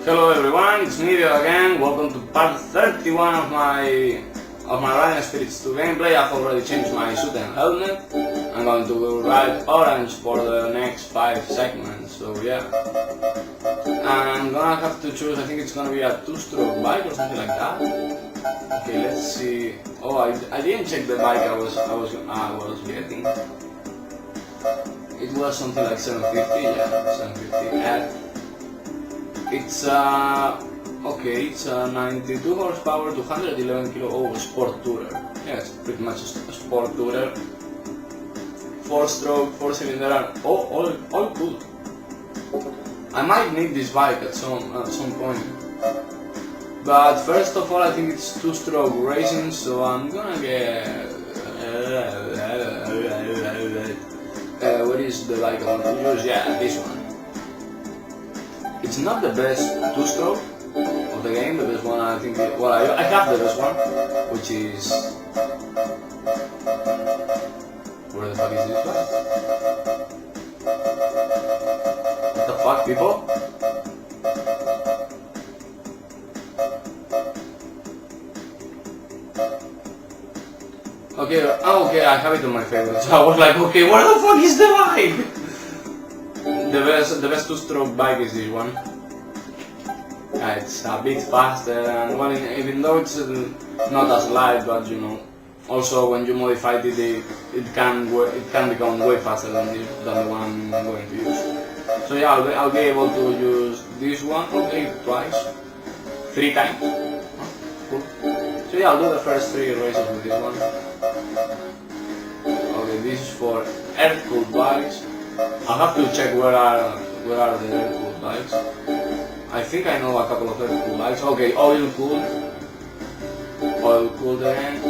Hello everyone, it's me again. Welcome to part 31 of my Riding Spirits 2 gameplay. I've already changed my suit and helmet. I'm going to ride orange for the next 5 segments, so yeah. I'm gonna have to choose, I think it's gonna be a 2-stroke bike or something like that. Okay, let's see. Oh, I didn't check the bike I was getting. It was something like 750, yeah, 750. It's okay, it's a 92 horsepower, 211 kilo. Oh, sport tourer. Yeah, it's pretty much a sport tourer. 4-stroke, 4-cylinder. Oh, all good. I might need this bike at some point. But first of all, I think it's 2-stroke racing, so I'm gonna get. What is the bike I want to use? Yeah, this one. It's not the best 2-stroke of the game. The best one, I think. Well, I have the best one, which is. Where the fuck is this one? What the fuck, people? Okay, I have it on my favorite. So I was like, okay, where the fuck is the bike? The best 2-stroke bike is this one. It's a bit faster, and well, even though it's not as light, but you know, also when you modify it, it can become way faster than the one I'm going to use. So yeah, I'll be able to use this one. Okay, twice, 3 times. Cool. So yeah, I'll do the first 3 races with this one. Okay, this is for air-cooled bikes. I'll have to check where are the air-cooled bikes. I think I know a couple of air-cooled bikes. Okay, oil-cooled again.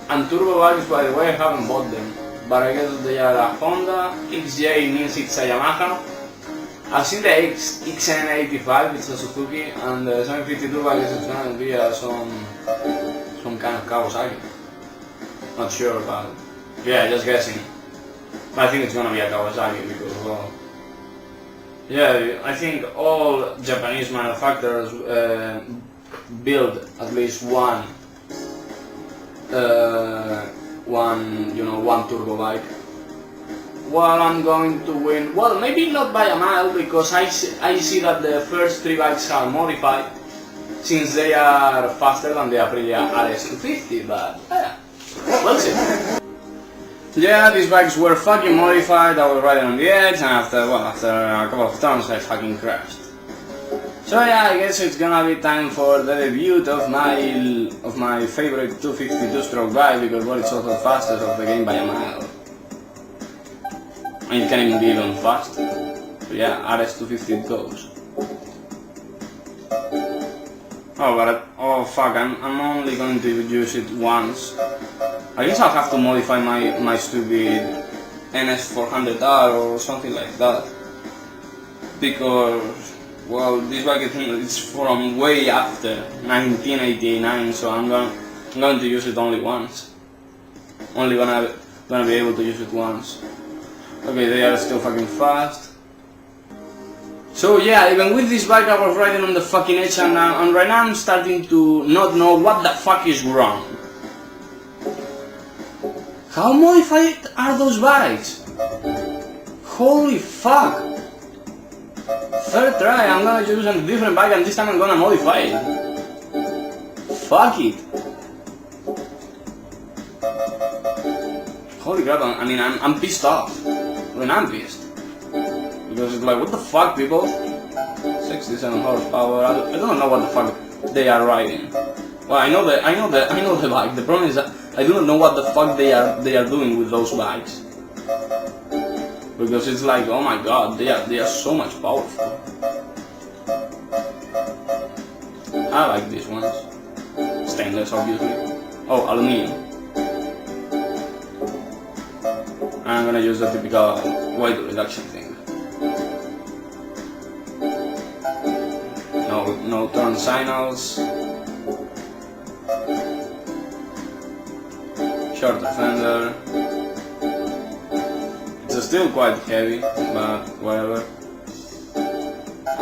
And turbo bikes, by the way, I haven't bought them, but I guess they are a Honda. XJ means it's a Yamaha. I've seen the XN85, it's a Suzuki, and the 750 turbo, I guess it's gonna be some kind of Kawasaki. Not sure, but yeah, just guessing. I think it's gonna be a Kawasaki because, well, yeah, I think all Japanese manufacturers build at least one turbo bike. Well, I'm going to win. Well, maybe not by a mile, because I see that the first 3 bikes are modified, since they are faster than the Aprilia RS250. But yeah, we'll see. Yeah, these bikes were fucking modified. I was riding on the edge, and after a couple of turns I fucking crashed. So yeah, I guess it's gonna be time for the debut of my favorite 252-stroke bike, because well, it's also the fastest of the game by a mile. And it can even be even faster. So yeah, RS250 goes. Oh fuck, I'm only going to use it once. I guess I'll have to modify my stupid NS400R or something like that, because, well, this bike is from way after 1989, so I'm going to use it only once. Only gonna be able to use it once. Okay, they are still fucking fast. So yeah, even with this bike I was riding on the fucking edge, and right now I'm starting to not know what the fuck is wrong. How modified are those bikes? Holy fuck! Third try, I'm gonna choose a different bike, and this time I'm gonna modify it. Fuck it! Holy crap, I mean, I'm pissed off. When I'm pissed. Because it's like, what the fuck, people? 67 horsepower, I don't know what the fuck they are riding. Well, I know the bike. The problem is that I do not know what the fuck they are doing with those bikes. Because it's like, oh my god, they are so much powerful. I like these ones. Stainless, obviously. Oh, aluminium. I'm gonna use the typical weight reduction thing. No turn signals. Shorter fender. It's still quite heavy, but whatever.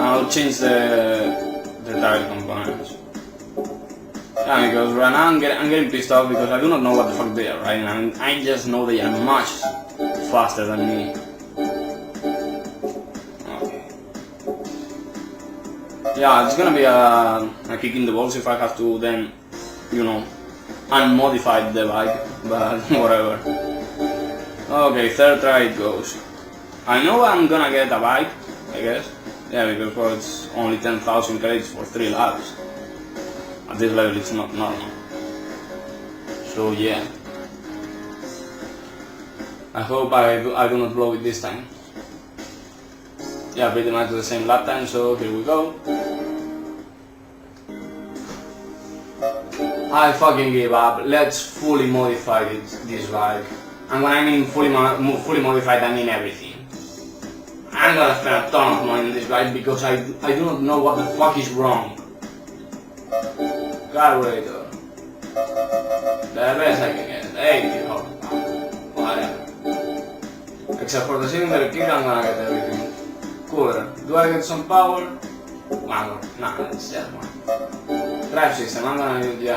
I'll change the tire components. Yeah, because right now I'm getting pissed off because I do not know what the fuck they are, right? And I just know they are much faster than me. Okay. Yeah, it's gonna be a kick in the balls if I have to then, you know, unmodify the bike, but whatever. Okay, third try it goes. I know I'm gonna get a bike, I guess. Yeah, because well, it's only 10,000 credits for 3 laps. At this level it's not normal. So yeah. I hope I do not blow it this time. Yeah, pretty much the same lap time, so here we go. I fucking give up. Let's fully modify this bike. And when I mean fully modified, I mean everything. I'm gonna spend a ton of money on this bike because I do not know what the fuck is wrong. Carburetor. The best I can get. 80 horsepower. Whatever. Except for the cylinder kick, I'm gonna get everything. Cooler. Do I get some power? Wow. Nah, it's just one. Drive system. I'm gonna need a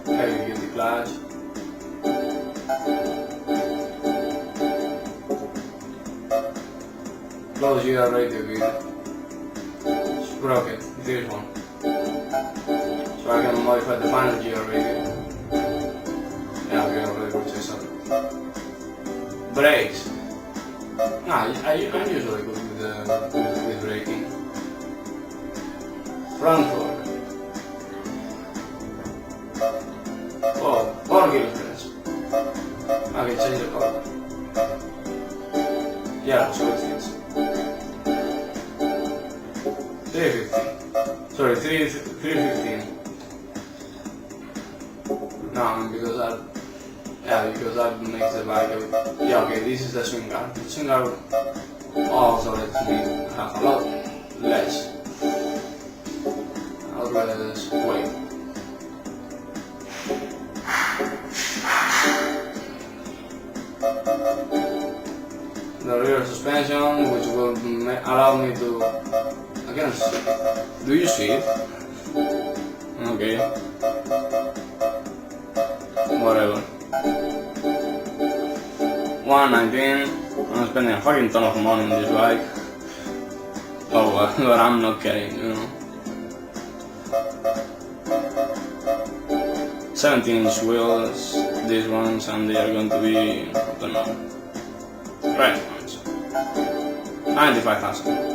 heavy duty clutch. Close GR radio gear. Sprocket. This one. So I can modify the final GR radio. Yeah, we already purchased some. Brakes. Nah, I'm usually good with braking. Front fork. Oh, 4 kilograms. Okay, change the color. Yeah, so it fits. 315. Sorry, 315. No, because that makes the bike a bit. Yeah, okay, this is the swing guard. The swing guard also lets me have a lot less weight. The rear suspension, which will allow me to. I can't see. Do you see it? Okay. Whatever. 119. I'm spending a fucking ton of money on this bike. Oh, but I'm not kidding, you know. 17-inch wheels, these ones, and they are going to be, I don't know, red ones. 95,000.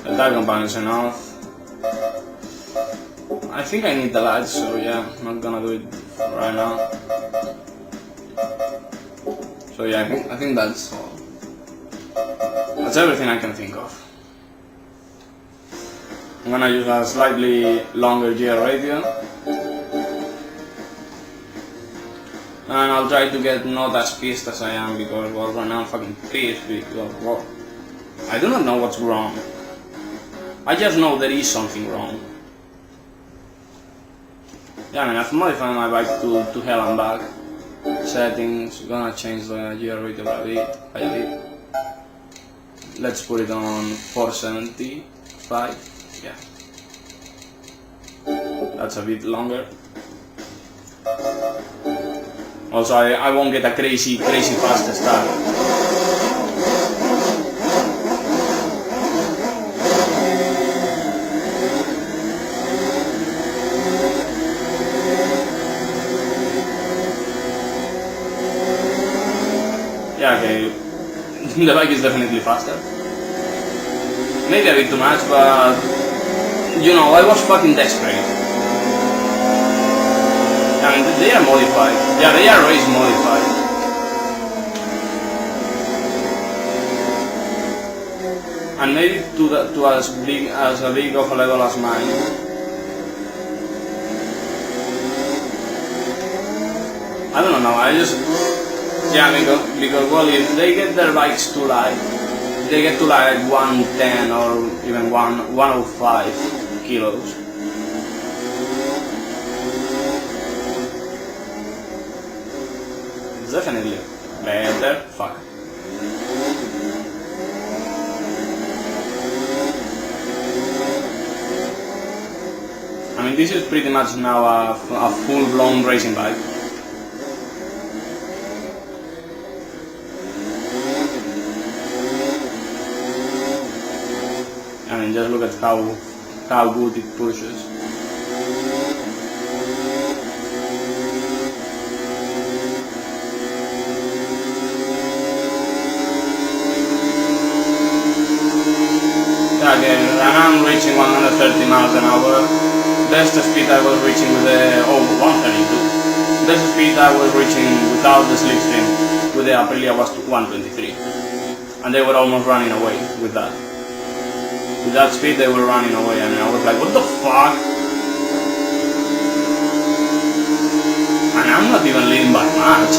The tire compound is enough. I think I need the lights, so yeah, I'm not gonna do it right now. So yeah, I think that's all. That's everything I can think of. I'm gonna use a slightly longer GR radio. And I'll try to get not as pissed as I am because well, right now I'm fucking pissed because well, I do not know what's wrong. I just know there is something wrong. Yeah, I mean, I've modified my bike to hell and back. Settings, gonna change the GR radio by a bit. Let's put it on 475. Yeah. That's a bit longer. Also, I won't get a crazy fast start. Yeah, okay. The bike is definitely faster. Maybe a bit too much, but you know, I was fucking desperate. I mean, they are modified. Yeah, they are race modified. And maybe to as big of a level as mine. I don't know. I just because well, if they get their bikes too light, they get to like 110 or even 105 kilos. It's definitely better. Fuck. this is pretty much now a full-blown racing bike. I mean, just look at how good it pushes. Again, and I'm reaching 130 miles an hour. That's the speed I was reaching with the 132. That's the speed I was reaching without the slipstream. With the Aprilia was 123, and they were almost running away with that. With that speed, they were running away, and I was like, "What the fuck?" And I'm not even leading by much.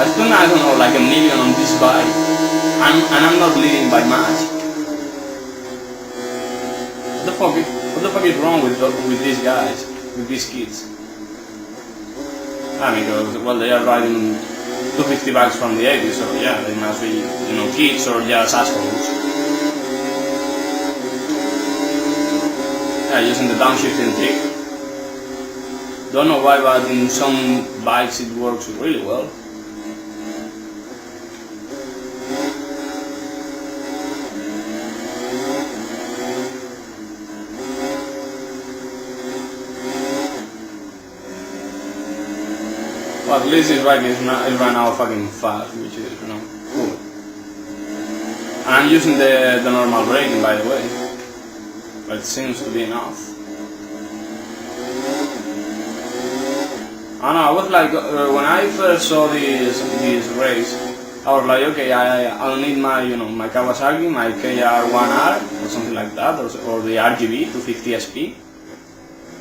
I spent, I don't know, like $1 million on this bike, and I'm not leading by much. What the fuck is wrong with these guys, with these kids? I mean, well, they are riding 250 bikes from the 80s, so yeah, they must be, you know, kids or just assholes. Yeah, using the downshifting trick. Don't know why, but in some bikes it works really well. Well, at least this bike is right now fucking fast, which is, you know, cool. And I'm using the normal braking, by the way, but it seems to be enough. I don't know, I was like, when I first saw this race, I was like, okay, I'll need my, you know, my Kawasaki, my KR1R, or something like that, or the RGB 250 SP.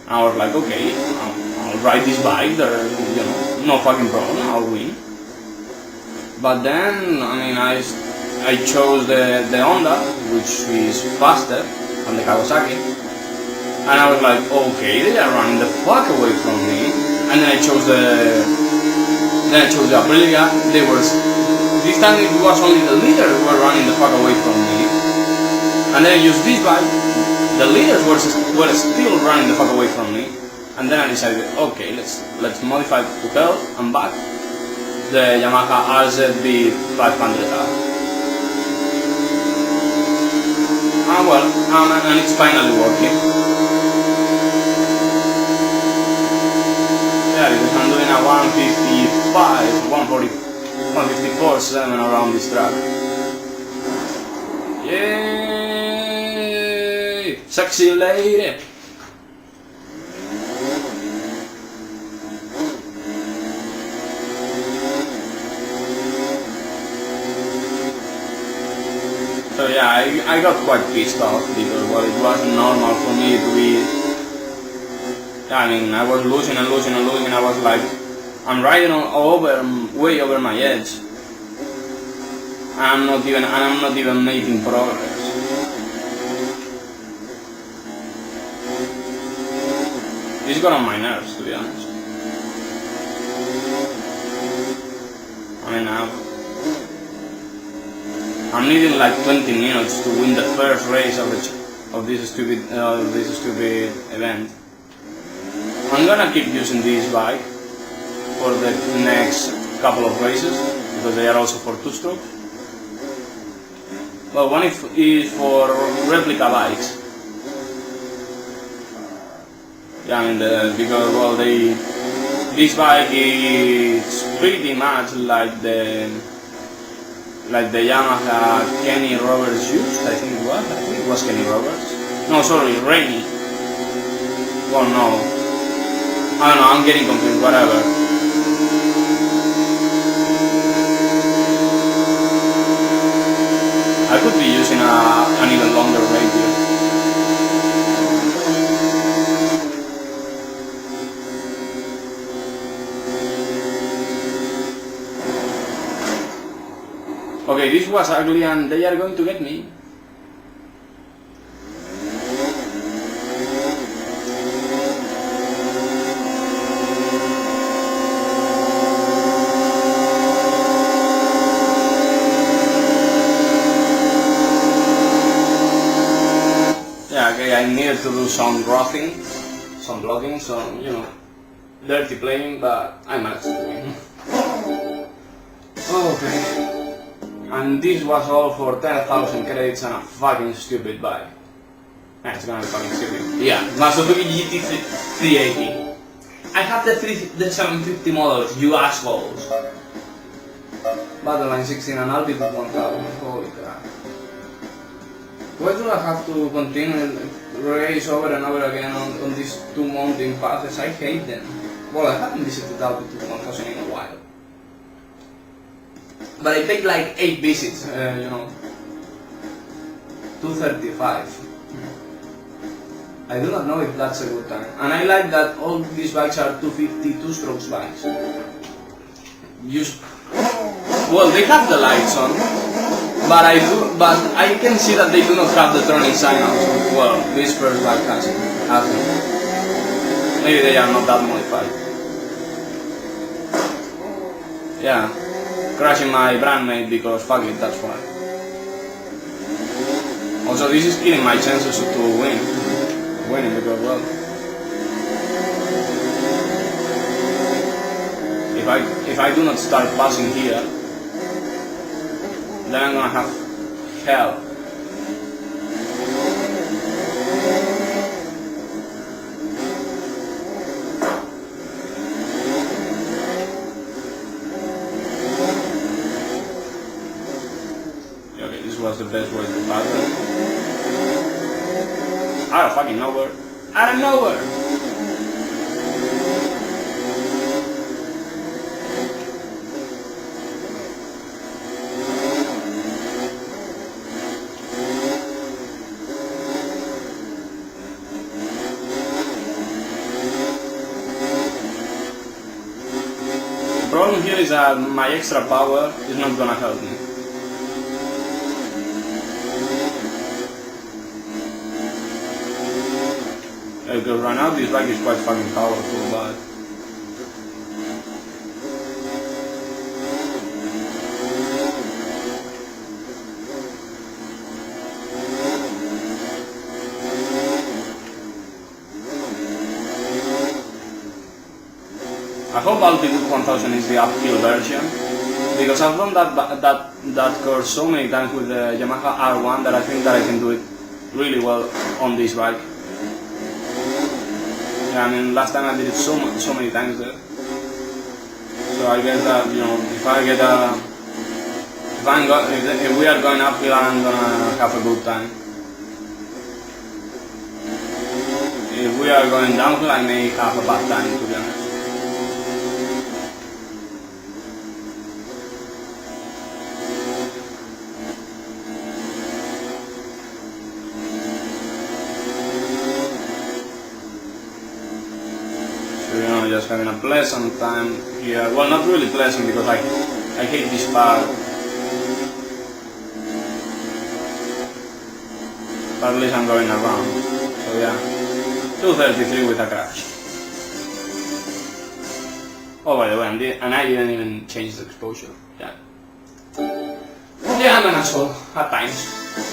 I was like, okay, I'll ride this bike, you know, no fucking problem, I'll win. But then, I mean, I chose the Honda, which is faster than the Kawasaki, and I was like, okay, they are running the fuck away from me. And then I chose the Aprilia. This time it was only the leaders who were running the fuck away from me. And then I used this bike. The leaders were still running the fuck away from me, and then I decided, okay, let's modify to hell and back the Yamaha RZB 500R. Well, and it's finally working. Yeah, because I'm doing a 155, 154.7 around this track. Yay! Sexy lady! So yeah, I got quite pissed off because, well, it wasn't normal for me to be... I mean, I was losing and losing and losing. I was like, I'm riding way over my edge. I'm not even making progress. This got on my nerves, to be honest. I mean, I'm needing like 20 minutes to win the first race of this stupid event. I'm gonna keep using this bike for the next couple of races because they are also for two-stroke. Well, one is for replica bikes. Yeah, I mean, because, well, this bike is pretty much like the Yamaha Kenny Roberts used. I think it was Kenny Roberts. No, sorry, Rainy. Well, no. I don't know, I'm getting confused, whatever. I could be using an even longer radio. Okay, this was ugly and they are going to get me. I I needed to do some roughing, some blocking, some, you know, dirty playing, but I managed to win. Okay. And this was all for 10,000 credits and a fucking stupid bike. It's gonna be fucking stupid. Yeah, Suzuki GT380. I have the 750 models, you assholes. Battleline 16 and Altitude 1000, holy crap. Why do I have to continue race over and over again on these two mountain passes? I hate them. Well, I haven't visited Altitude 1000 in a while. But I paid like 8 visits, you know. 235. I do not know if that's a good time. And I like that all these bikes are 250 two-strokes bikes. Well, they have the lights on, but I can see that they do not have the turning signals. Well, this first bike has them. Maybe they are not that modified. Yeah, crashing my brand mate because fuck it, that's why. Also, this is killing my chances to winning because, well, if I do not start passing here, then I'm gonna have hell. Okay, this was the best way to pass it. Out of fucking nowhere. Out of nowhere! The problem here is that my extra power is not gonna help me. Because right now this bike is quite fucking powerful, but I hope Altitude 1000 is the uphill version, because I've done that course so many times with the Yamaha R1 that I think that I can do it really well on this bike. Yeah, I mean, last time I did it so many times there. So I guess that, you know, if we are going uphill, I'm gonna have a good time. If we are going downhill, I may have a bad time, to be honest. Just having a pleasant time here. Well, not really pleasant because I hate this part. But at least I'm going around. So yeah, 233 with a crash. Oh, by the way, and I didn't even change the exposure. Yeah. Yeah, I'm an asshole at times.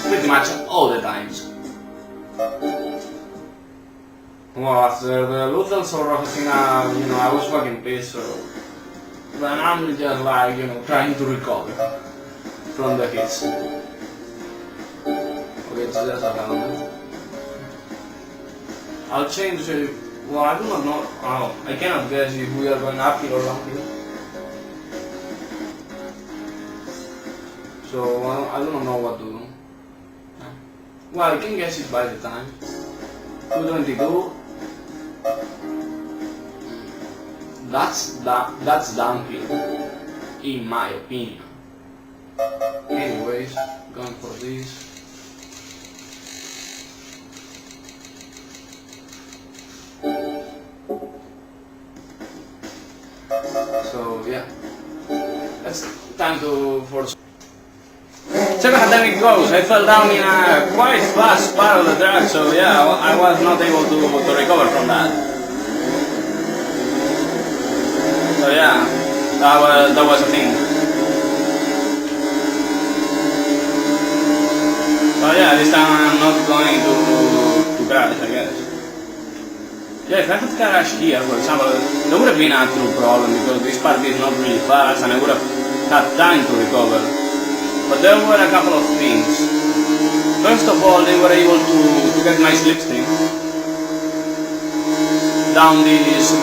Pretty much all the times. Well, after the Luz del Sol roja thing, you know, I was fucking pissed, so then I'm just like, you know, trying to recover from the hits. Okay, it's just a helmet. I'll change it. Well, I do not know. Oh, I cannot guess if we are going uphill or downhill. So I do not know what to do. Well, I can guess it by the time. 222. That's downhill, in my opinion. Anyways, going for this. So yeah, it's time for. Check out how it goes. I fell down in a quite fast part of the track, so yeah, I was not able to recover from that. So yeah, that was a thing. So yeah, this time I'm not going to crash. garage, I guess. Yeah, if I had garage here, for example, there would have been a true problem because this part is not really fast and I would have had time to recover. But there were a couple of things. First of all, they were able to get my slipstream down this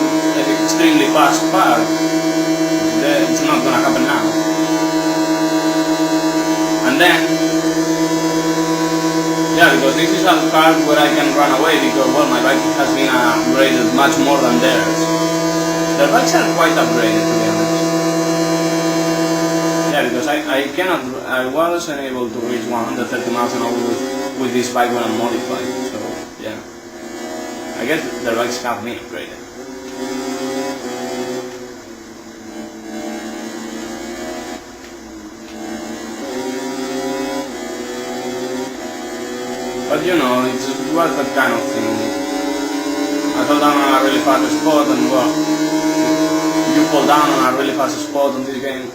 extremely fast part. It's not gonna happen now. And then, yeah, because this is a part where I can run away because, well, my bike has been upgraded much more than theirs. Their bikes are quite upgraded, to be honest. Yeah, because I wasn't able to reach 130 miles an hour with this bike when I'm modified, so, yeah. I guess their bikes have been upgraded. But you know, it was that kind of thing. I fell down on a really fast spot and well, if you fall down on a really fast spot in this game,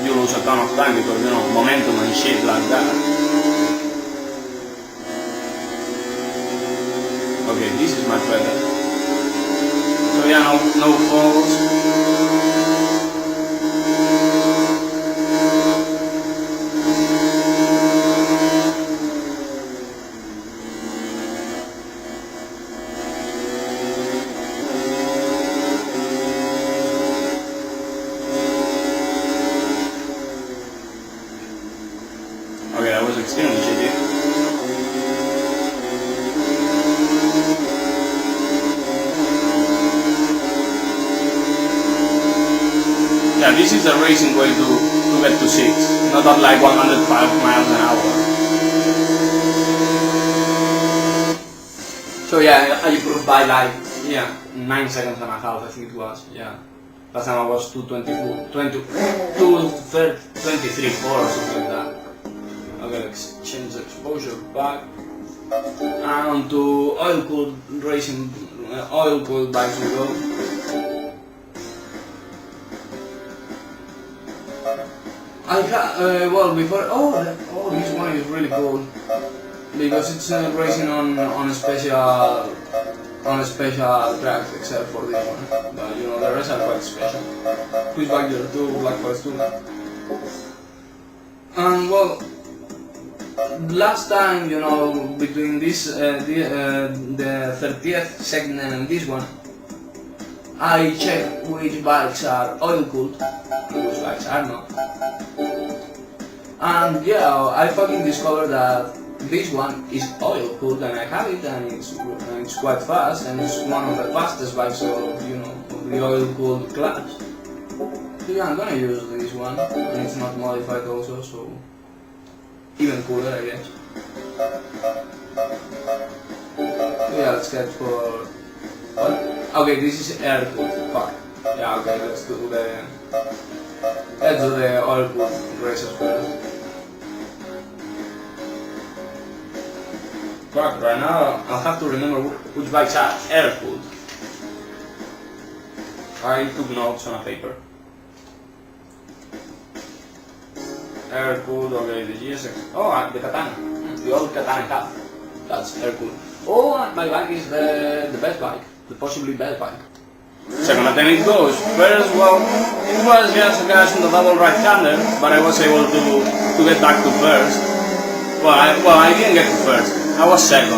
you lose a ton of time because, you know, momentum and shit like that. Okay, this is much better. So yeah, no falls. Okay, that was extremely shitty. Yeah, this is the racing way to get to 6, not at like 105 miles an hour. So yeah, I improved by like, 9 seconds and a half I think it was, yeah. Last time I was 224, 23, 4 or something like that. Okay, let's change the exposure back and onto oil-cooled racing, oil-cooled bikes we go. Well, before, this one is really cool because it's racing on a special tracks except for this one. But you know, the rest are quite special. Pushback gear 2, Black Forest 2. And well, last time, you know, between this, the 30th segment and this one, I checked which bikes are oil-cooled and which bikes are not. And yeah, I fucking discovered that this one is oil-cooled and I have it and it's quite fast and it's one of the fastest bikes of, you know, of the oil-cooled class. So yeah, I'm gonna use this one and it's not modified also, so even cooler, I guess. So yeah, let's get for what? Okay, this is air-cooled. Fuck. Yeah, okay, let's do the oil-cooled races first. Fuck, right now I'll have to remember which bikes are air-cooled. I took notes on a paper. Air-cooled, okay, the GSX. Oh, the Katana. The old Katana half. That's air-cooled. Oh, and my bike is the best bike. The possibly best bike. Second attempt it goes. First, well, it was just a gas on the double right-hander, but I was able to get back to first. Well, I didn't get to first. I was second.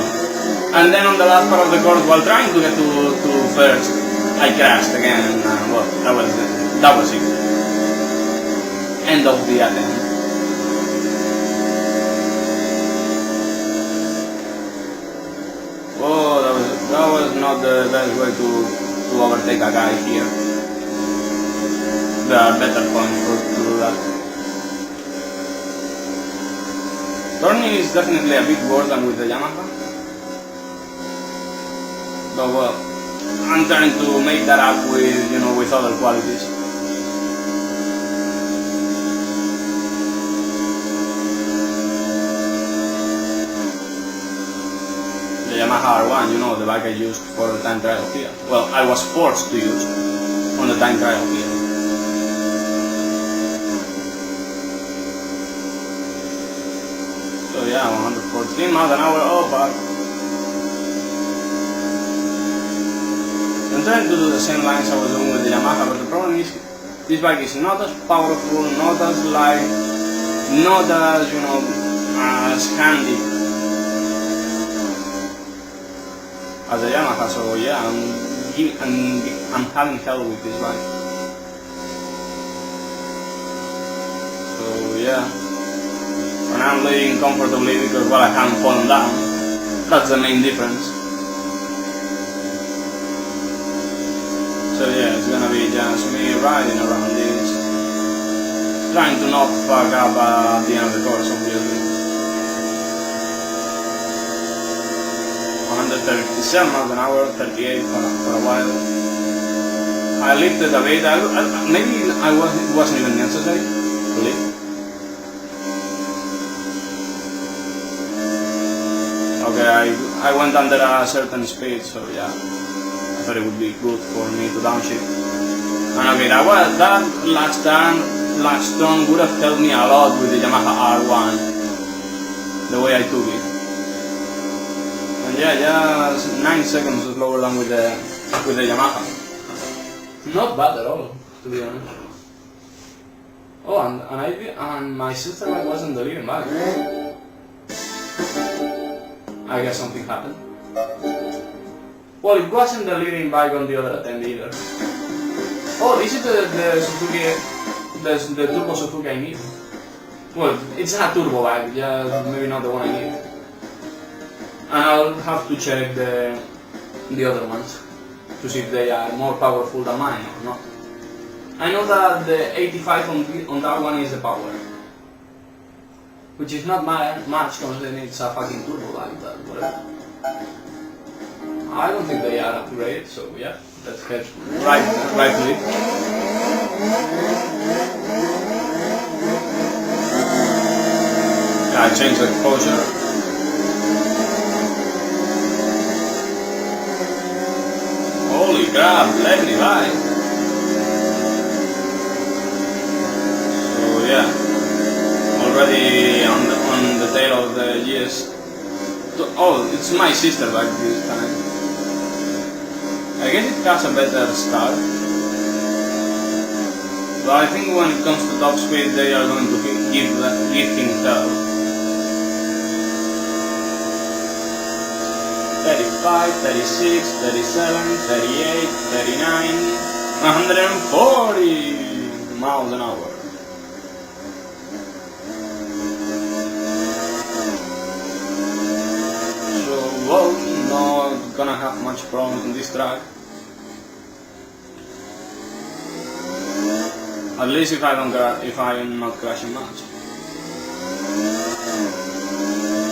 And then on the last part of the course, while trying to get to first, I crashed again, and well, that was it. End of the attempt. Oh, that was not the best way to overtake a guy here. There are better points to do that. Turning is definitely a bit worse than with the Yamaha. But well, I'm trying to make that up with, you know, with other qualities. The Yamaha R1, you know, the bike I used for the time trial here. Well, I was forced to use on the time trial here. So yeah, 114 miles an hour, oh fuck. trying to do the same lines I was doing with the Yamaha, but the problem is this bike is not as powerful, not as light, not as, you know, as handy as the Yamaha, so yeah, I'm having hell with this bike. So yeah, and I'm living comfortably because, well, I haven't fallen down. That's the main difference. So yeah, it's gonna be just me riding around this, trying to not fuck up at the end of the course, obviously. 137 miles an hour, 38 for a while. I lifted a bit, maybe it wasn't even necessary to lift. Okay, I went under a certain speed, so yeah. I thought it would be good for me to downshift. And okay, that last turn would have helped me a lot with the Yamaha R1, the way I took it. And yeah, just 9 seconds slower than with the Yamaha. Not bad at all, to be honest. Oh, and my sister bike wasn't the leading bike. I guess something happened. Well, it wasn't the leading bike on the other attempt either. Oh, this is the Suzuki, the turbo Suzuki I need. Well, it's a turbo bike, yeah, maybe not the one I need. And I'll have to check the other ones to see if they are more powerful than mine or not. I know that the 85 on that one is the power, which is not much considering it's a fucking turbo bike, but whatever. I don't think they are upgraded, so yeah, let's head right to it. Yeah, I changed the exposure. Holy crap, let me by. So yeah, already on the tail of the GS. Oh, it's my sister bike this time. I guess it has a better start, but I think when it comes to top speed they are going to give him hell. 35, 36, 37, 38, 39, 140 miles an hour. So, well, not gonna have much problems on this track. At least if I am not crashing much.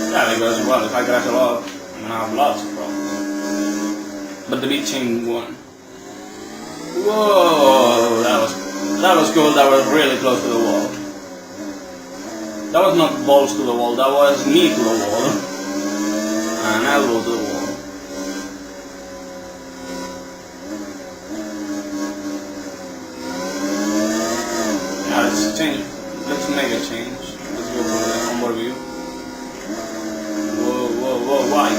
Yeah, because, well, if I crash a lot, I'm gonna have lots of problems. But the big chain won. Whoa, that was cool. That was really close to the wall. That was not balls to the wall. That was knee to the wall, and elbow to the wall. Yeah, let's change. Let's make a change. Let's go for the onboard view. Whoa, why?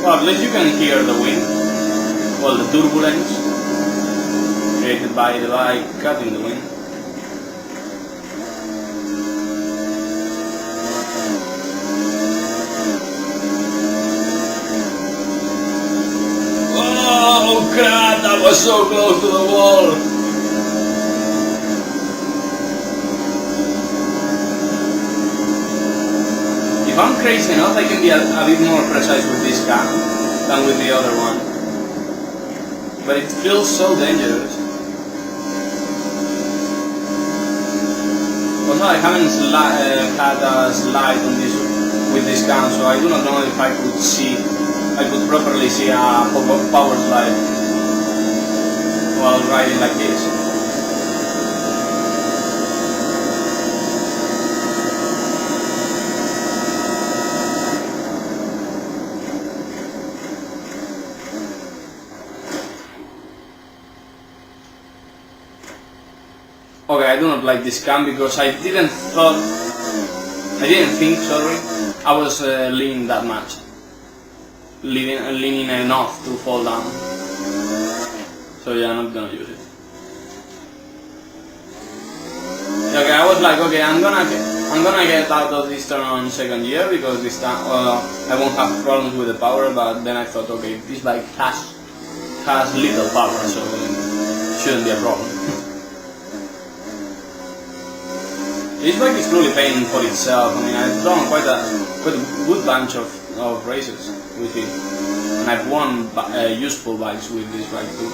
Well, at least you can hear the wind, well, the turbulence created by the bike cutting the wind. Oh crap, that was so close to the wall! If I'm crazy enough, I can be a bit more precise with this gun than with the other one. But it feels so dangerous. Also, I haven't had a slide on this with this gun, so I do not know if I could properly see a power slide while riding like this. Okay, I do not like this cam because I didn't think, sorry, I was leaning that much, leaning enough to fall down. So yeah, I'm not gonna use it. Okay, I was like, okay, I'm gonna get out of this turn on second gear because this time I won't have problems with the power. But then I thought, okay, this bike has little power, so it shouldn't be a problem. This bike is truly paying for itself. I mean, I've done quite a good bunch of races with it, and I've won useful bikes with this bike too.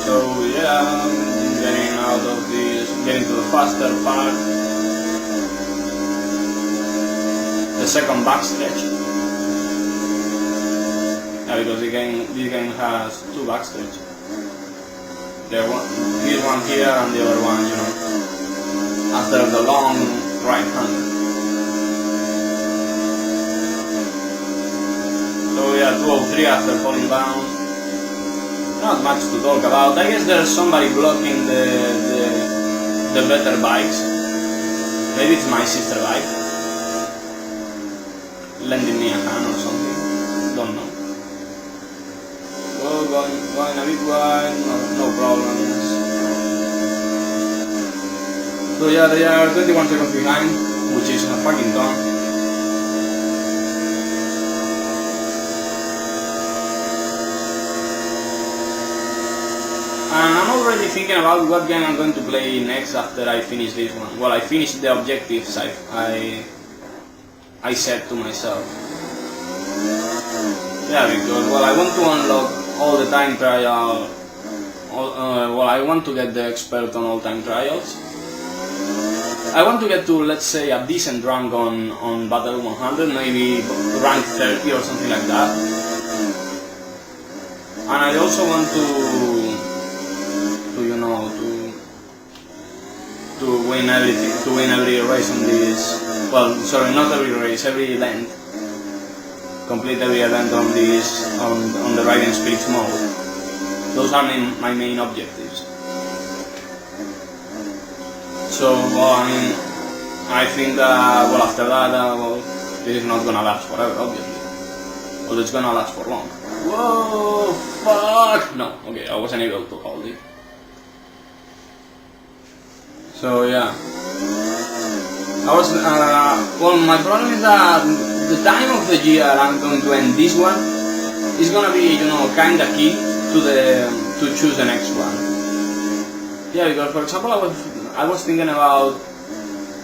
So yeah, getting out of this, getting to the faster part, the second backstretch. Yeah, because this game has two backstretch. This one here and the other one, you know, after the long right hand. So yeah, 203 after falling down. Not much to talk about. I guess there's somebody blocking the better bikes. Maybe it's my sister bike lending me a hand or something. Don't know. Going a bit wide, no problems. So yeah, they are 21 seconds behind, which is a fucking ton. And I'm already thinking about what game I'm going to play next after I finish this one. Well, I finished the objectives I set to myself. Yeah, because, well, I want to unlock all the time trial. Well, I want to get the expert on all time trials. I want to get to, let's say, a decent rank on Battle 100, maybe rank 30 or something like that. And I also want to you know, to win everything, to win every race on this. Well, sorry, not every race, every event. Complete every event on this, on the Riding Spirits mode. Those are my main objectives. So, well, I mean, I think that, well, after that, well, this is not gonna last forever, obviously. Well, it's gonna last for long. Whoa, fuck! No, okay, I wasn't able to hold it. So, yeah. I was, well, my problem is that the time of the year I'm going to end this one is gonna be, you know, kinda key to choose the next one. Yeah, because for example, I was thinking about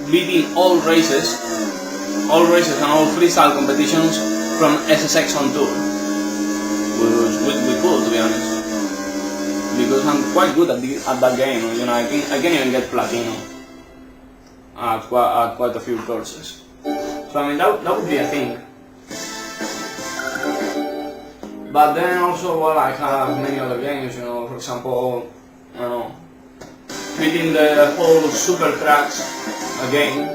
beating all races and all freestyle competitions from SSX on tour, which would be cool, to be honest. Because I'm quite good at that game, you know, I can even get platinum at quite a few courses. So I mean, that would be a thing. But then also, well, I have many other games, you know, for example, I don't know, beating the whole Super Tracks game,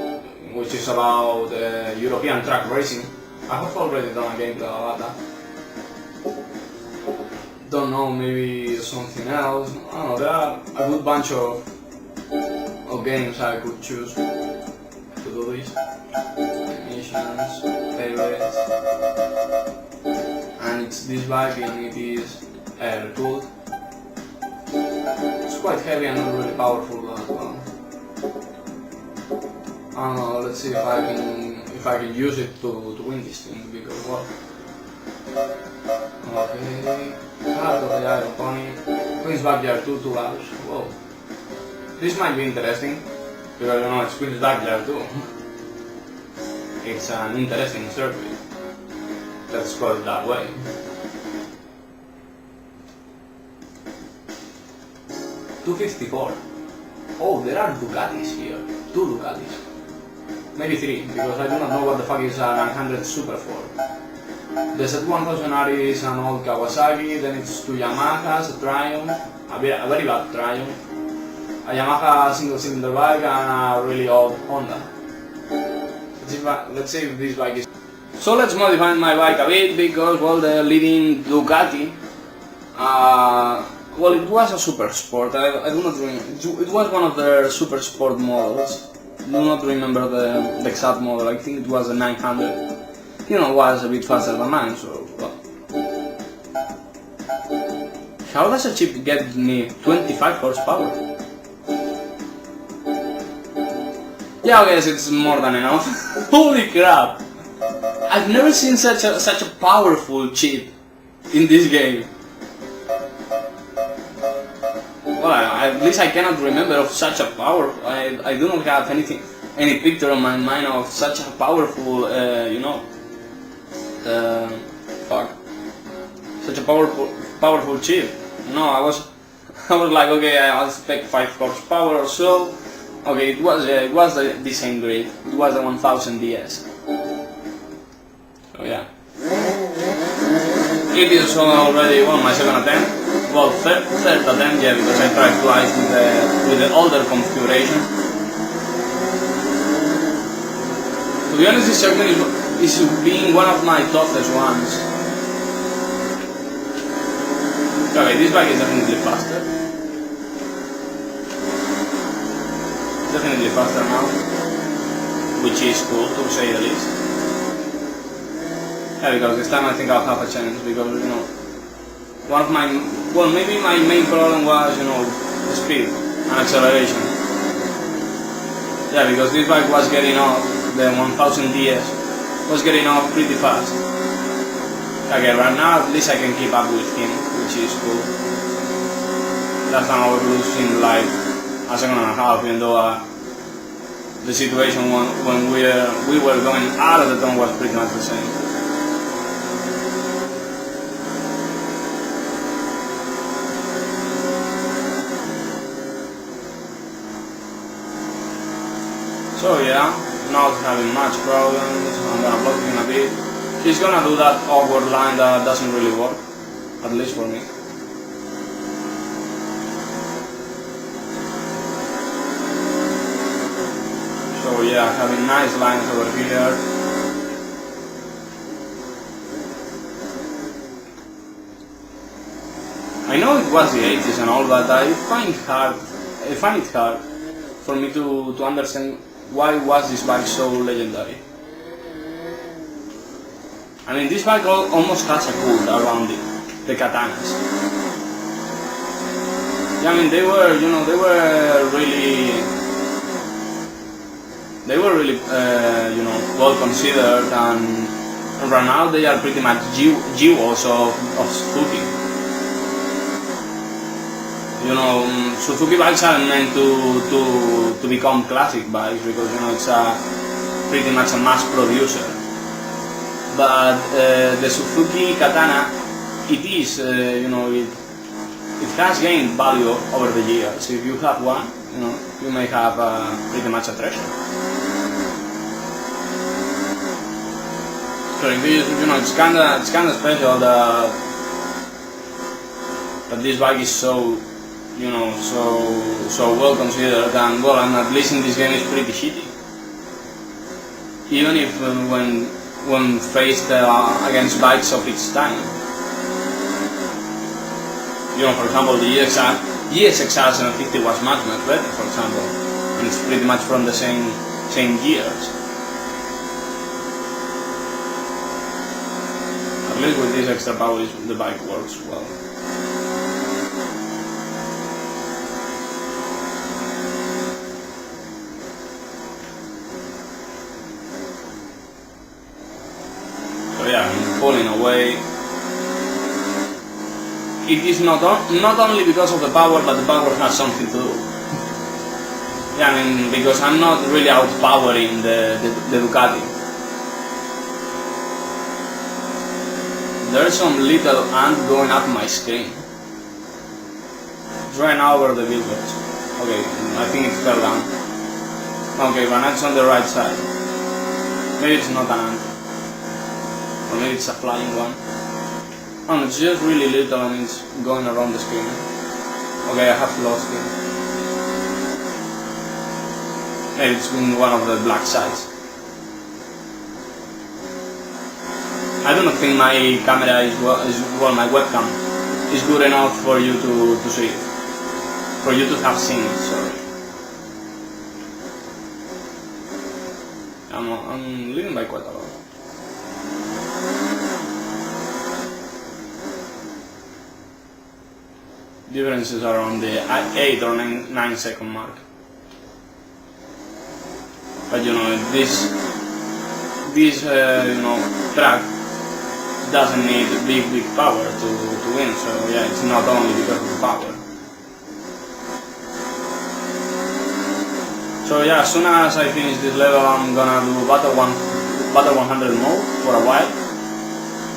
which is about European track racing. I have already done a gameplay about that. Don't know, maybe something else. I don't know, there are a good bunch of games I could choose to do this. Missions, favorites, and it's this bike and it is air-cooled. It's quite heavy and not really powerful, but well, I don't know, let's see if I can use it to win this thing, because well, okay. Heart of the Iron Pony, Queen's Backyard 2 laps. Whoa. This might be interesting, because you know it's Queen's Backyard 2. It's an interesting circuit. Let's call it that way. $254. Oh, there are Ducatis here. 2 Ducatis. Maybe 3, because I do not know what the fuck is a 900 Super for. The Z1000R is an old Kawasaki, then it's 2 Yamahas, a Triumph, a very bad Triumph, a Yamaha single-cylinder bike, and a really old Honda. Let's see if this bike is... So let's modify my bike a bit, because, well, the leading Ducati Well, it was a Super Sport. I do not remember. It was one of their Super Sport models. I do not remember the exact model. I think it was a 900. You know, it was a bit faster than mine, so... Well. How does a chip get me 25 horsepower? Yeah, I guess it's more than enough. Holy crap! I've never seen such a powerful chip in this game. Well, at least I cannot remember of such a power. I do not have any picture in my mind of such a powerful, you know, such a powerful chip. No, I was like, okay, I'll expect 5 horsepower or so. Okay, it was the same grade. It was the 1000 DS. So yeah. It is already my second attempt. Well, third attempt, yeah, because I tried twice with the older configuration. To be honest, this segment is being one of my toughest ones. Okay, this bike is definitely faster. Definitely faster now, which is cool to say the least. Yeah, because this time I think I'll have a chance, because, you know, one of my, well, maybe my main problem was, you know, the speed and acceleration. Yeah, because this bike was getting off, the 1000 DS was getting off pretty fast. Okay, right now at least I can keep up with him, which is cool. Last time I was losing like a second and a half, even though the situation when we were going out of the turn was pretty much the same. So yeah, not having much problems. I'm gonna block him a bit. He's gonna do that awkward line that doesn't really work, at least for me. So yeah, having nice lines over here. I know it was the 80s and all, but I find it hard for me to understand why was this bike so legendary. I mean, this bike almost has a cult around it, the katanas. Yeah, I mean, they were really, you know, well considered, and right now they are pretty much jewels of Suzuki. You know, Suzuki bikes are meant to become classic bikes, because, you know, it's pretty much a mass producer. But the Suzuki Katana, it is, you know, it has gained value over the years. If you have one, you know, you may have pretty much a treasure. So you know, it's kind of special that this bike is so, you know, so well considered, and well, and at least in this game it's pretty shitty. Even if when faced against bikes of its time. You know, for example, the ESXR 750 was much better, for example, and it's pretty much from the same years. At least with this extra power, the bike works well. So yeah, I'm pulling away. It is not only because of the power, but the power has something to do. Yeah, I mean, because I'm not really outpowering the Ducati. There's some little ant going up my screen. It's right now over the billboards. Okay, I think it fell down. Okay, but it's on the right side. Maybe it's not an ant. Or maybe it's a flying one. Oh, it's just really little and it's going around the screen. Okay, I have lost it. Maybe it's in one of the black sides. I don't think my camera is well, my webcam is good enough for you to see it. For you to have seen it, sorry. I'm leading by quite a lot. Differences are on the 8 or 9 second mark. But you know, this you know, track doesn't need big power to win, so yeah, it's not only because of the power. So yeah, as soon as I finish this level, I'm gonna do Battle 100 mode for a while.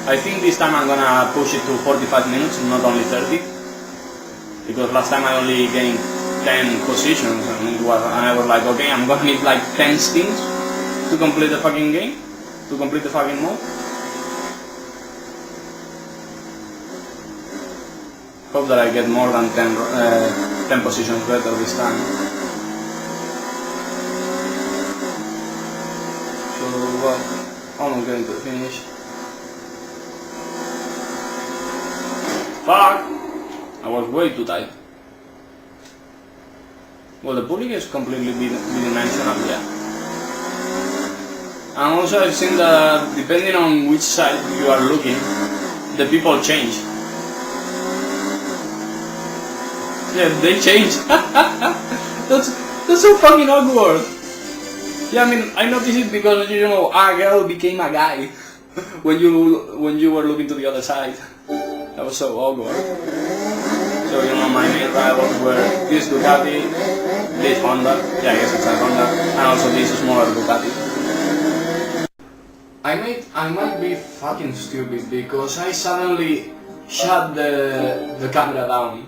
I think this time I'm gonna push it to 45 minutes, not only 30. Because last time I only gained 10 positions, and I was like, okay, I'm gonna need like 10 stings to complete the fucking game, to complete the fucking mode. Hope that I get more than 10 positions better this time. So, well, almost going to finish. Fuck! I was way too tight. Well, the public is completely bidimensional, yeah. And also I've seen that depending on which side you are looking, the people change. Yeah, they change. That's so fucking awkward. Yeah, I mean, I noticed it because, you know, a girl became a guy when you were looking to the other side. That was so awkward. So, you know, my main rivals were this Ducati, this Honda, yeah, I guess it's a Honda, and also this smaller Ducati. I might be fucking stupid because I suddenly shut the camera down.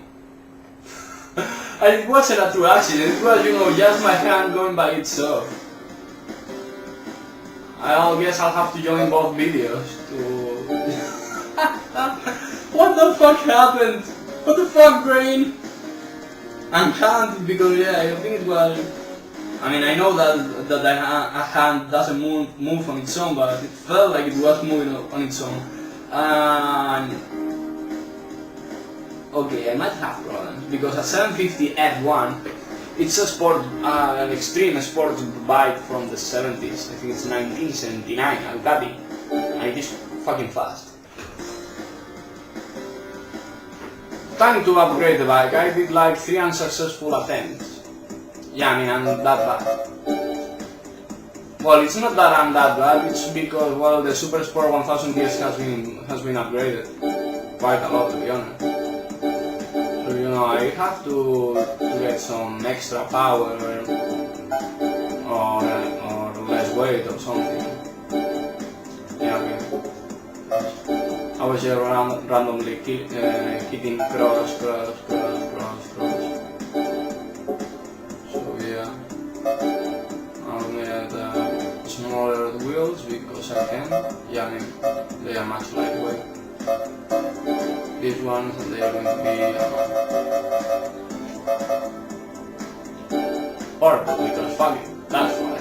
And it wasn't a true accident, it was, you know, just my hand going by itself. I guess I'll have to join both videos to... What the fuck happened? What the fuck, brain? I can't, because yeah, I think it was... I mean, I know that a hand doesn't move on its own, but it felt like it was moving on its own. Okay, I might have problems, because a 750 F1, it's a sport, an extreme sports bike from the 70s. I think it's 1979, a Ducati, and it is fucking fast. Time to upgrade the bike. I did like 3 unsuccessful attempts. Yeah, I mean, I'm that bad. Well, it's not that I'm that bad, it's because, well, the Super Sport 1000 DS has been upgraded quite a lot, to be honest. So, you know, I have to get some extra power or less weight or something. Yeah, okay. I was just randomly hitting cross. So yeah, I'll make smaller wheels because I can. Yeah, I mean, they are much lightweight. These ones, they are going to be purple because fuck it, that's why.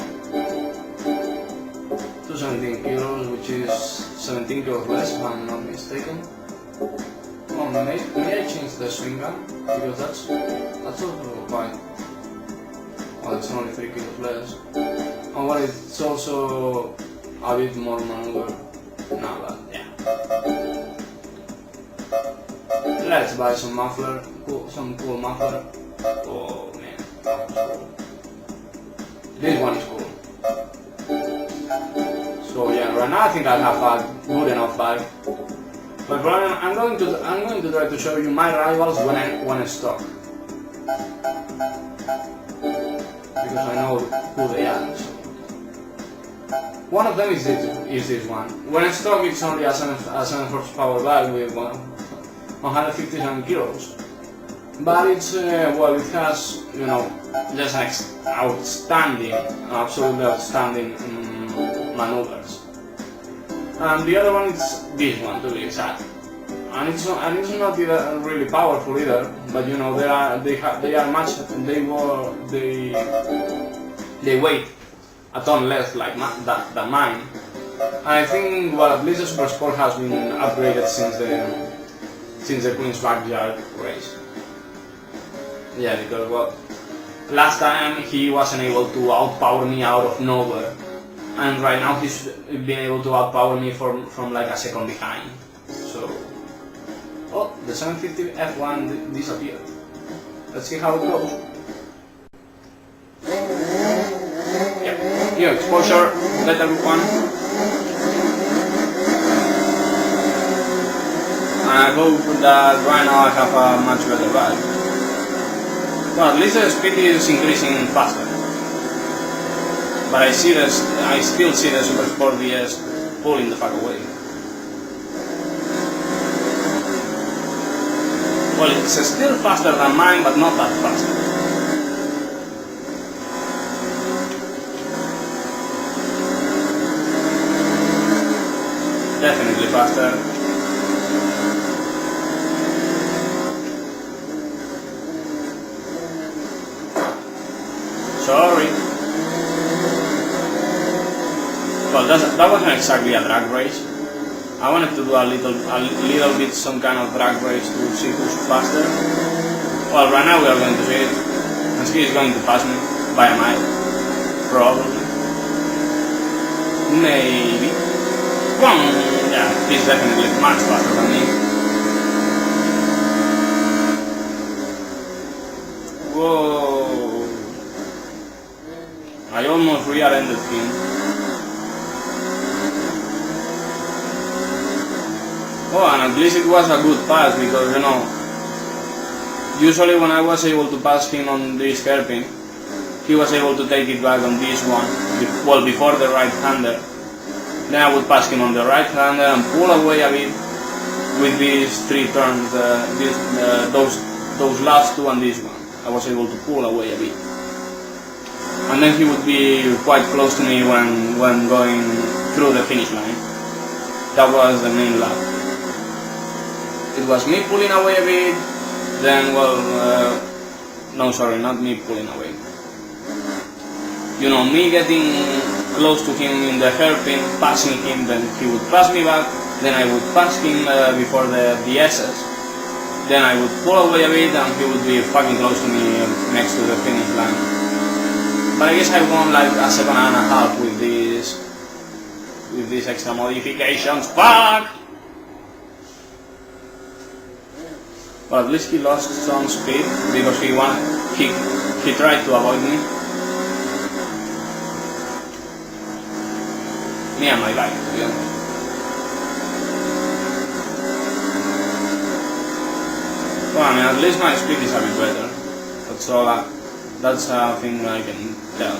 217 kilos, which is 17 kilos less if I'm not mistaken. Oh, may I change the swing gun? Because that's also quite... Well, it's only 3 kilos less. Oh, well, it's also a bit more maneuver. No, but yeah. Let's buy some muffler, some cool muffler. Oh man, that was cool. This one is cool. So yeah, right now I think I have a good enough bag. But I'm going to try to show you my rivals when I stock. Because I know who they are. So. One of them is this one. When I stock, it's only a 7 horsepower bike with 157 kilos. But it's, well, it has, you know, just an outstanding, absolutely outstanding maneuvers. And the other one is this one, to be exact. And it's not either really powerful either, but you know, they weigh a ton less than mine. And I think, well, at least the Super Sport has been upgraded since the Queen's Backyard race. Yeah, because well, last time he wasn't able to outpower me out of nowhere, and right now he's been able to outpower me from like a second behind. So, oh, the 750 F1 disappeared. Let's see how it goes. Yeah, new exposure, better one. And I hope that right now I have a much better bike. Well, at least the speed is increasing faster. But I still see the Super Sport DS pulling the fuck away. Well, it's still faster than mine, but not that fast. Definitely faster. Sorry. Well, that wasn't exactly a drag race. I wanted to do a little bit some kind of drag race to see who's faster. Well, right now we are going to see it. And he is going to pass me by a mile. Probably. Maybe. Yeah, he's definitely much faster than me. Whoa. I almost rear-ended him. Oh, and at least it was a good pass because, you know, usually when I was able to pass him on this hairpin, he was able to take it back on this one, well, before the right-hander. Then I would pass him on the right-hander and pull away a bit with these three turns, those last two and this one. I was able to pull away a bit. And then he would be quite close to me when going through the finish line. That was the main lap. It was me pulling away a bit, then well, no sorry, not me pulling away. You know, me getting close to him in the hairpin, passing him, then he would pass me back, then I would pass him before the S's, then I would pull away a bit and he would be fucking close to me next to the finish line. But I guess I won like a second and a half with these extra modifications. Fuck! But at least he lost some speed because he tried to avoid me. Me and my bike, to be honest. Well, I mean, at least my speed is a bit better. That's all. That's a thing I can tell.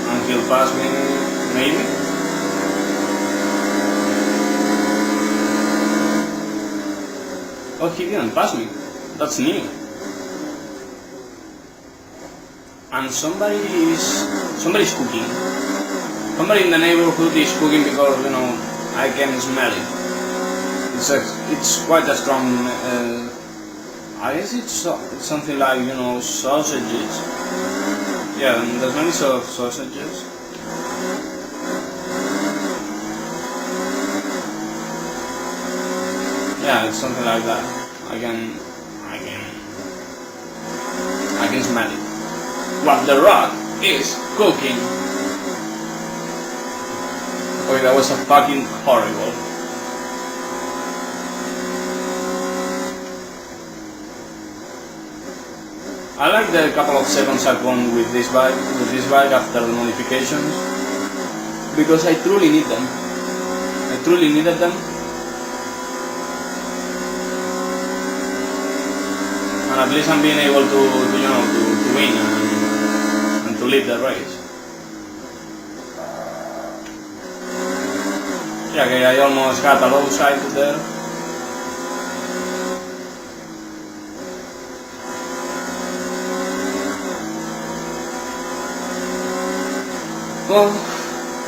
And he'll pass me, maybe? Oh, he didn't pass me. That's new. And somebody's cooking. Somebody in the neighborhood is cooking because, you know, I can smell it. It's quite a strong. I guess it's something like, you know, sausages. Yeah, there's many sort of sausages. Yeah, it's something like that. I can smell it. What the rock is cooking. Okay, that was a fucking horrible. I like the couple of seconds I've won with this bike after the modifications, because I truly need them. I truly needed them. And at least I'm being able to you know, to win and to lead the race. Yeah, okay, I almost got a low side there. Well,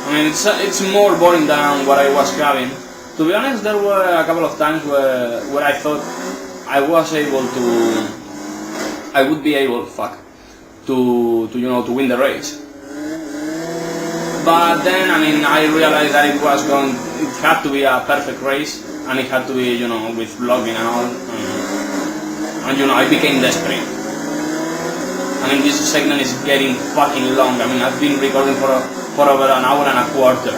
I mean, it's more boring than what I was having. To be honest, there were a couple of times where I thought I was able to, I would be able, to you know, to win the race. But then, I mean, I realized that it had to be a perfect race, and it had to be, you know, with vlogging and all, and you know, I became desperate. I mean, this segment is getting fucking long. I mean, I've been recording for over an hour and a quarter.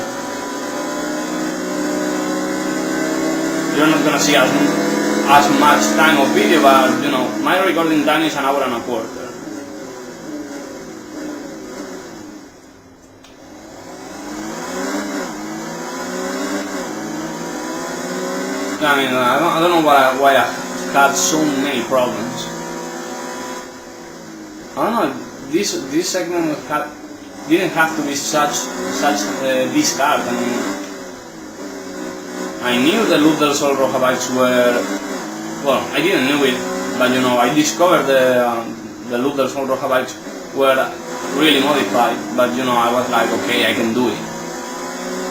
You're not gonna see as much time of video, but you know, my recording time is an hour and a quarter. I mean, I don't know why I had so many problems. I don't know. This segment didn't have to be such this hard. I mean, I knew the Luz del Sol roja bikes were, well, I didn't know it, but you know, I discovered the Luz del Sol roja bikes were really modified. But you know, I was like, okay, I can do it.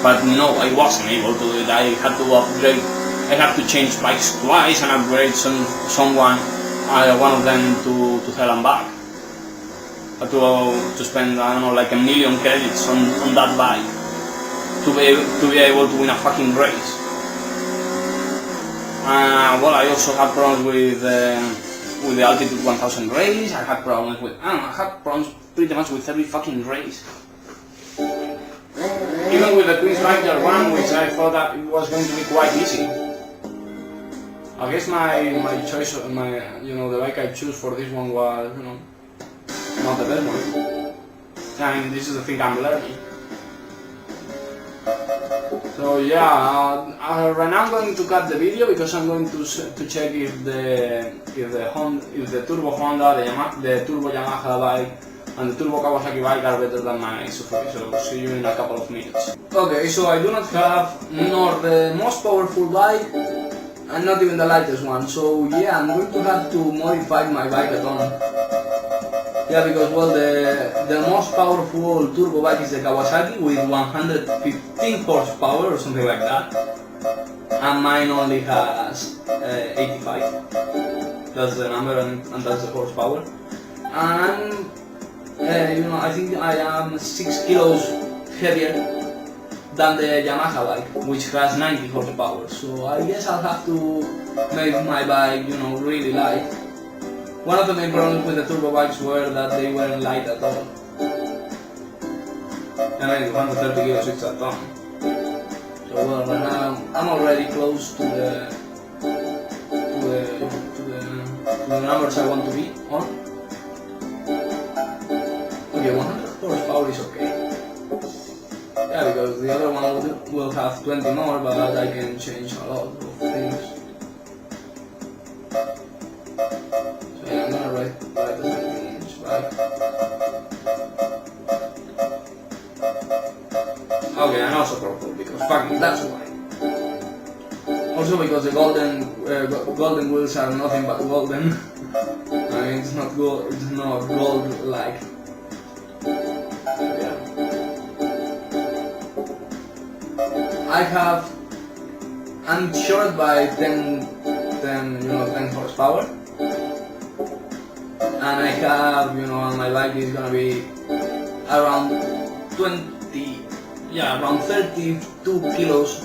But no, I wasn't able to do it. I had to upgrade. I have to change bikes twice and upgrade one of them to hell and back. To spend, I don't know, like 1 million credits on that bike to be able to win a fucking race. Well, I also had problems with the Altitude 1000 race. I had problems pretty much with every fucking race. Even with the Queen's Biker one, which I thought that it was going to be quite easy. I guess my choice, you know, the bike I choose for this one was, you know, not the best one. I mean, this is the thing I'm learning. So yeah, right now I'm going to cut the video because I'm going to check if the Turbo Honda, the Turbo Yamaha bike, and the Turbo Kawasaki bike are better than my Suzuki. So see you in a couple of minutes. Okay, so I do not have nor the most powerful bike, and not even the lightest one, so yeah, I'm going to have to modify my bike a ton. Yeah, because well, the most powerful turbo bike is the Kawasaki with 115 horsepower or something like that, and mine only has 85. That's the number and that's the horsepower. And you know, I think I am 6 kilos heavier than the Yamaha bike, which has 90 horsepower. So I guess I'll have to make my bike, you know, really light. One of the main problems with the turbo bikes were that they weren't light at all. And I mean, 130 kilos is a ton. So well, right now I'm already close to the numbers I want to be on. Okay, 100 horsepower is okay. Yeah, because the other one will have 20 more, but I can change a lot of things. So yeah, I'm gonna write the 20-inch bike. Okay, and also purple, because fucking that's why. Also because the golden wheels are nothing but golden. I mean, it's not gold-like. I'm short by 10 horsepower, and I have, you know, my bike is gonna be around 32 kilos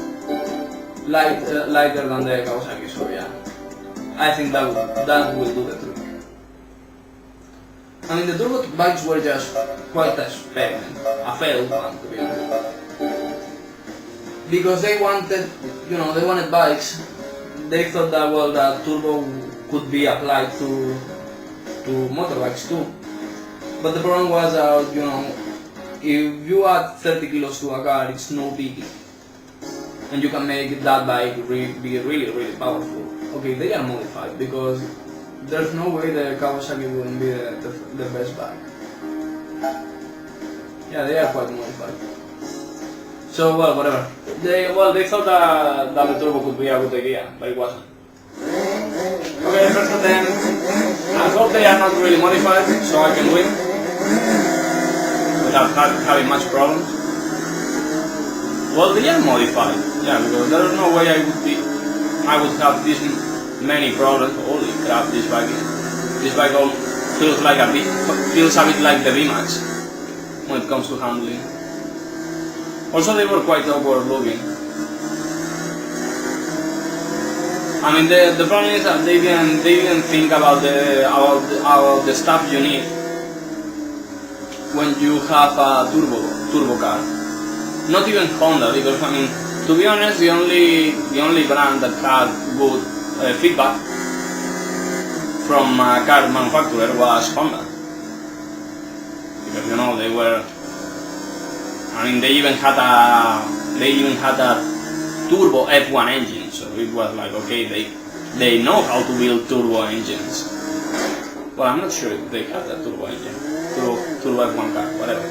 lighter than the Kawasaki. So yeah, I think that will do the trick. I mean, the turbo bikes were just quite an experiment, a failed one, to be honest. Because they wanted bikes. They thought that, well, that turbo could be applied to motorbikes too. But the problem was that, you know, if you add 30 kilos to a car, it's no biggie. And you can make that bike be really, really powerful. Okay, they are modified, because there's no way the Kawasaki wouldn't be the best bike. Yeah, they are quite modified. So, well, whatever. They thought that the turbo could be a good idea, but it wasn't. Okay, first of them, I hope they are not really modified, so I can win without having much problems. Well, they are modified, yeah, because there is no way I would have this many problems. Holy crap, this bike feels like feels a bit like the VMAX when it comes to handling. Also, they were quite awkward looking. I mean, the problem is that they didn't think about the stuff you need when you have a turbo car. Not even Honda, because I mean, to be honest, the only brand that had good feedback from a car manufacturer was Honda, because you know they were. I mean, they even had a turbo F1 engine, so it was like, okay, they know how to build turbo engines. Well, I'm not sure if they had a turbo engine, turbo F1 car, whatever.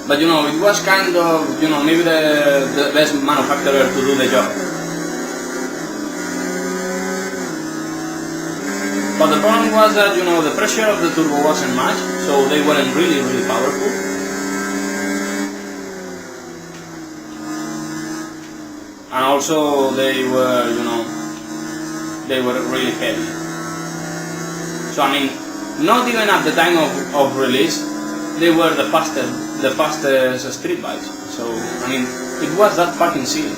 But you know, it was kind of, you know, maybe the best manufacturer to do the job. But the problem was that, you know, the pressure of the turbo wasn't much, so they weren't really powerful. And also they were, you know, they were really heavy. So I mean, not even at the time of release, they were the fastest street bikes. So I mean, it was that fucking silly.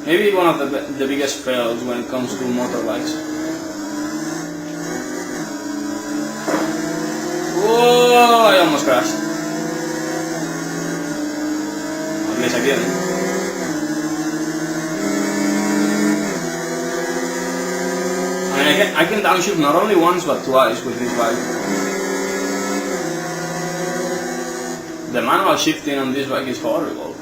Maybe one of the biggest fails when it comes to motorbikes. Whoa! I almost crashed. At least I didn't. I mean, I can downshift not only once but twice with this bike. The manual shifting on this bike is horrible.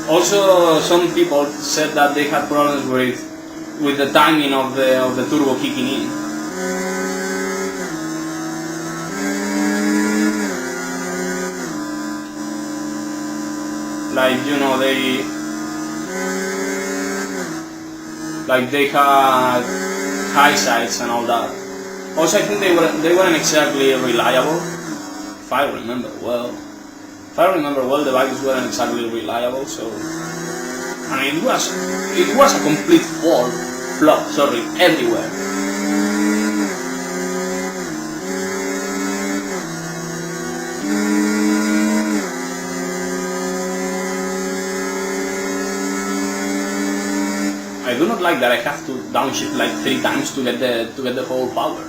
Also, some people said that they had problems with the timing of the turbo kicking in. Like, you know, they had high sides and all that. Also, I think they weren't exactly reliable. If I remember well, the bikes weren't exactly reliable. So, I mean, it was a complete flop. Sorry, everywhere. I do not like that I have to downshift like 3 times to get the whole power.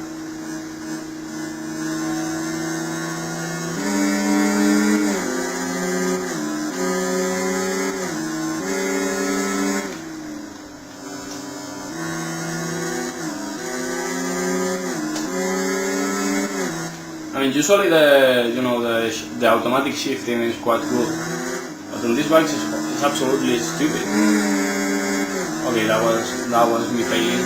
I mean, usually the automatic shifting is quite good, but on these bikes it's absolutely stupid. Okay, that was me failing.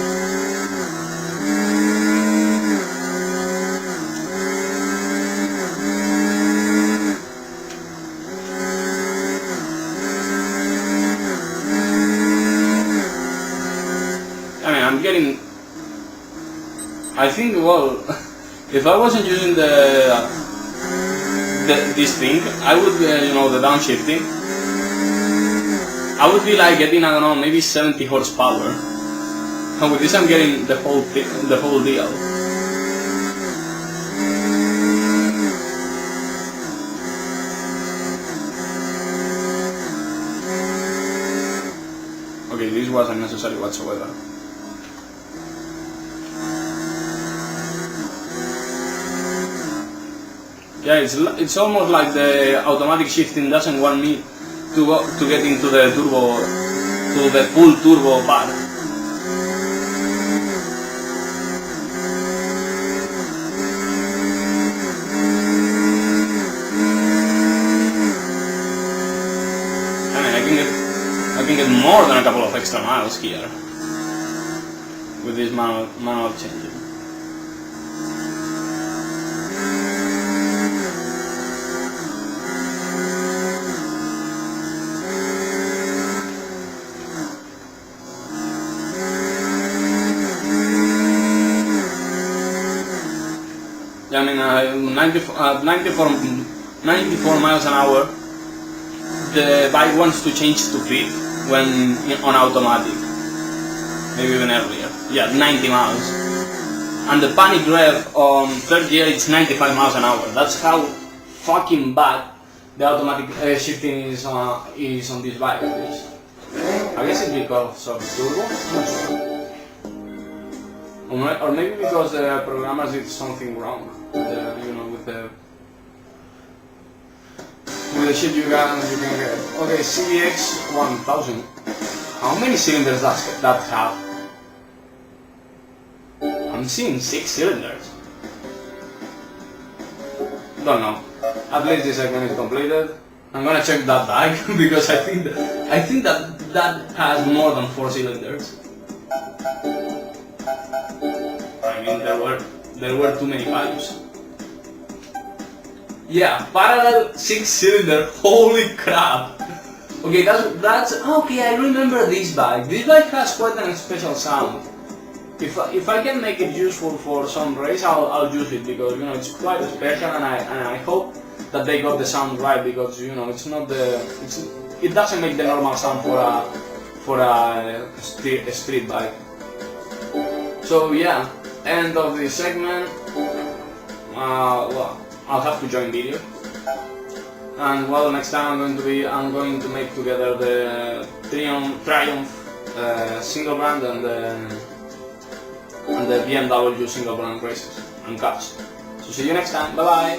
I mean, I'm getting. I think, well, if I wasn't using this thing, I would, the downshifting. I would be like getting, I don't know, maybe 70 horsepower. And with this I'm getting the whole deal. Okay, this was unnecessary whatsoever. Yeah, it's almost like the automatic shifting doesn't want me to get into the turbo, to the full turbo part. I mean, I can get more than a couple of extra miles here with this manual changing. I mean, 94 miles an hour, the bike wants to change to 5 when on automatic, maybe even earlier. Yeah, 90 miles. And the panic rev on third gear is 95 miles an hour. That's how fucking bad the automatic shifting is on this bike. I guess it's because of turbo, I'm not sure. Or maybe because the programmers did something wrong, with the shit you can get. Okay, CBX 1000. How many cylinders does that have? I'm seeing 6 cylinders. Don't know. At least this segment is completed. I'm gonna check that bike because I think that has more than 4 cylinders. I mean, there were too many pipes. Yeah, parallel 6-cylinder. Holy crap! Okay, that's okay. I remember this bike. This bike has quite a special sound. If I can make it useful for some race, I'll use it because it's quite special, and I hope that they got the sound right because it's not it doesn't make the normal sound for a street bike. So yeah, end of this segment. Well, I'll have to join video, and well, next time I'm going to make together the Triumph single brand and the BMW single brand races and cups. So see you next time. Bye bye.